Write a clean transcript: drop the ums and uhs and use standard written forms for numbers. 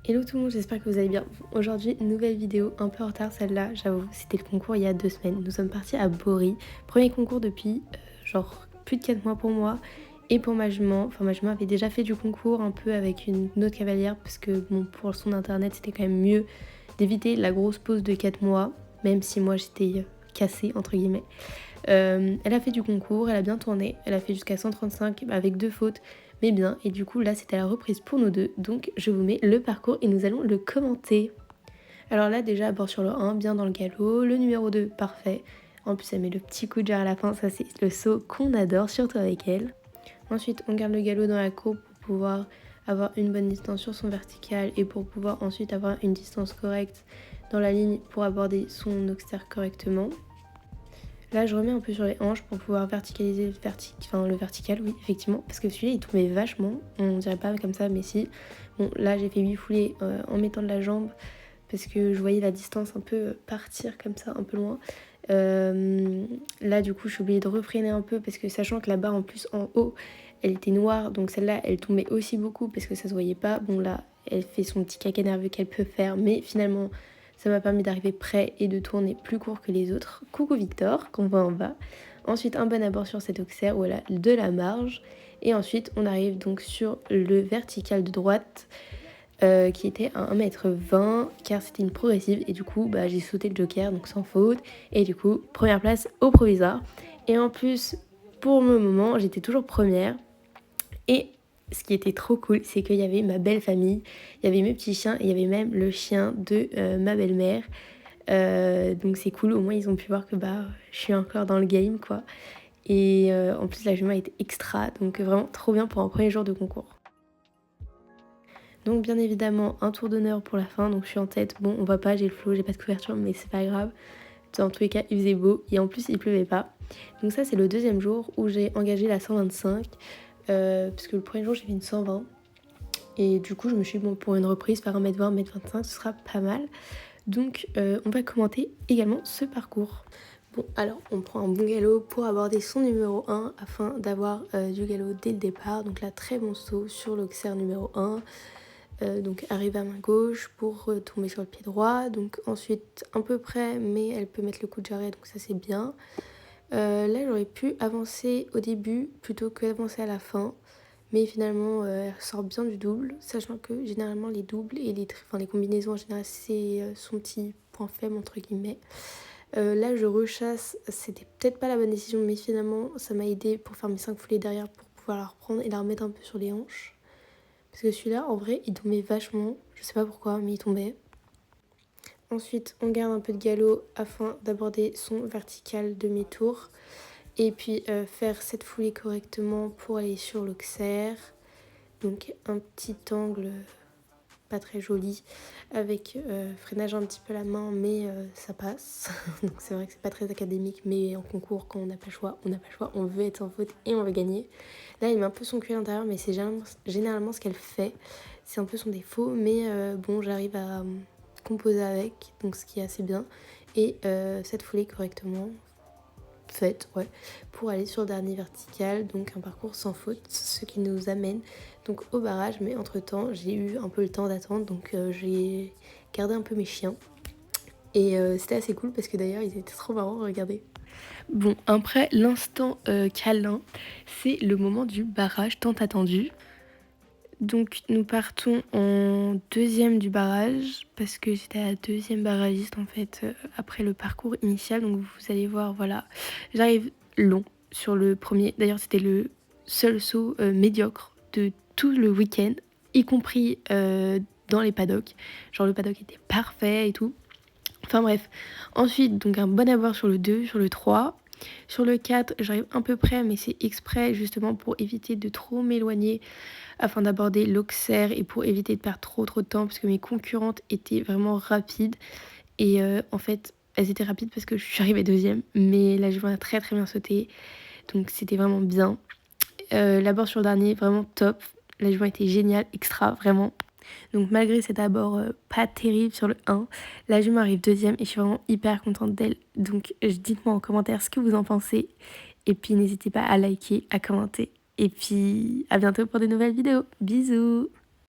Hello tout le monde, j'espère que vous allez bien. Aujourd'hui, nouvelle vidéo, un peu en retard celle-là, j'avoue, c'était le concours il y a 2 semaines. Nous sommes partis à Bory, premier concours depuis genre plus de 4 mois pour moi et pour ma jument. Enfin, ma jument avait déjà fait du concours un peu avec une autre cavalière parce que bon, pour son internet, c'était quand même mieux d'éviter la grosse pause de 4 mois, même si moi j'étais cassée entre guillemets. Elle a fait du concours, elle a bien tourné, elle a fait jusqu'à 135 avec 2 fautes, mais bien. Et du coup, là, c'était la reprise pour nous deux. Donc, je vous mets le parcours et nous allons le commenter. Alors là, déjà, bord sur le 1, bien dans le galop. Le numéro 2, parfait. En plus, elle met le petit coup de jarre à la fin. Ça, c'est le saut qu'on adore, surtout avec elle. Ensuite, on garde le galop dans la courbe pour pouvoir avoir une bonne distance sur son vertical et pour pouvoir ensuite avoir une distance correcte dans la ligne pour aborder son auxerre correctement. Là, je remets un peu sur les hanches pour pouvoir verticaliser le vertical, oui, effectivement, parce que celui-là, il tombait vachement. On dirait pas comme ça, mais si. Bon, là, j'ai fait 8 foulées en mettant de la jambe parce que je voyais la distance un peu partir comme ça, un peu loin. Là, du coup, je suis obligée de refreiner un peu parce que sachant que la barre en plus en haut, elle était noire, donc celle-là, elle tombait aussi beaucoup parce que ça se voyait pas. Bon, là, elle fait son petit caca nerveux qu'elle peut faire, mais finalement, ça m'a permis d'arriver près et de tourner plus court que les autres. Coucou Victor, qu'on voit en bas. Ensuite, un bon abord sur cet auxerre où elle a de la marge. Et ensuite, on arrive donc sur le vertical de droite qui était à 1m20 car c'était une progressive. Et du coup, j'ai sauté le joker, donc sans faute. Et du coup, première place au provisoire. Et en plus, pour le moment, j'étais toujours première. Et ce qui était trop cool, c'est qu'il y avait ma belle famille, il y avait mes petits chiens et il y avait même le chien de ma belle-mère. Donc c'est cool, au moins ils ont pu voir que je suis encore dans le game quoi. Et en plus la jument était extra, donc vraiment trop bien pour un premier jour de concours. Donc bien évidemment un tour d'honneur pour la fin, donc je suis en tête. Bon on voit pas, j'ai le flow, j'ai pas de couverture mais c'est pas grave. Dans tous les cas il faisait beau et en plus il pleuvait pas. Donc ça c'est le deuxième jour où j'ai engagé la 125. Parce que le premier jour j'ai fait une 120 et du coup je me suis dit bon pour une reprise faire 1m20, 1m25 ce sera pas mal. Donc on va commenter également ce parcours. Bon alors on prend un bon galop pour aborder son numéro 1 afin d'avoir du galop dès le départ. Donc là très bon saut sur l'auxerre numéro 1. Donc arrive à main gauche pour tomber sur le pied droit. Donc ensuite un peu près mais elle peut mettre le coup de jarret donc ça c'est bien. Là j'aurais pu avancer au début plutôt que d'avancer à la fin. Mais finalement elle sort bien du double, sachant que généralement les doubles et les combinaisons en général c'est son petit point faible entre guillemets. Là je rechasse, c'était peut-être pas la bonne décision mais finalement ça m'a aidé pour faire mes 5 foulées derrière pour pouvoir la reprendre et la remettre un peu sur les hanches. Parce que celui-là en vrai il tombait vachement, je sais pas pourquoi mais il tombait. Ensuite, on garde un peu de galop afin d'aborder son vertical demi-tour. Et puis faire cette foulée correctement pour aller sur l'auxerre. Donc un petit angle pas très joli avec freinage un petit peu à la main mais ça passe. Donc c'est vrai que c'est pas très académique mais en concours quand on n'a pas le choix, on n'a pas le choix, on veut être sans faute et on veut gagner. Là il met un peu son cul à l'intérieur mais c'est généralement ce qu'elle fait. C'est un peu son défaut mais bon j'arrive à composer avec donc ce qui est assez bien. Et cette foulée correctement faite pour aller sur le dernier vertical, donc un parcours sans faute, ce qui nous amène donc au barrage. Mais entre temps j'ai eu un peu le temps d'attendre donc j'ai gardé un peu mes chiens et c'était assez cool parce que d'ailleurs ils étaient trop marrants, regardez. Bon après l'instant câlin, c'est le moment du barrage tant attendu. Donc nous partons en deuxième du barrage parce que j'étais la deuxième barragiste en fait après le parcours initial. Donc vous allez voir, voilà, j'arrive long sur le premier. D'ailleurs c'était le seul saut médiocre de tout le week-end, y compris dans les paddocks. Genre le paddock était parfait et tout. Enfin bref. Ensuite donc un bon abord sur le 2, sur le 3. Sur le 4, j'arrive un peu près, mais c'est exprès justement pour éviter de trop m'éloigner afin d'aborder l'auxerre et pour éviter de perdre trop de temps parce que mes concurrentes étaient vraiment rapides. Et en fait, elles étaient rapides parce que je suis arrivée deuxième, mais la jument a très très bien sauté, donc c'était vraiment bien. L'abord sur le dernier, vraiment top. La jument était géniale, extra, vraiment. Donc malgré cet abord pas terrible sur le 1, la jument arrive deuxième et je suis vraiment hyper contente d'elle. Donc dites-moi en commentaire ce que vous en pensez. Et puis n'hésitez pas à liker, à commenter. Et puis à bientôt pour de nouvelles vidéos. Bisous!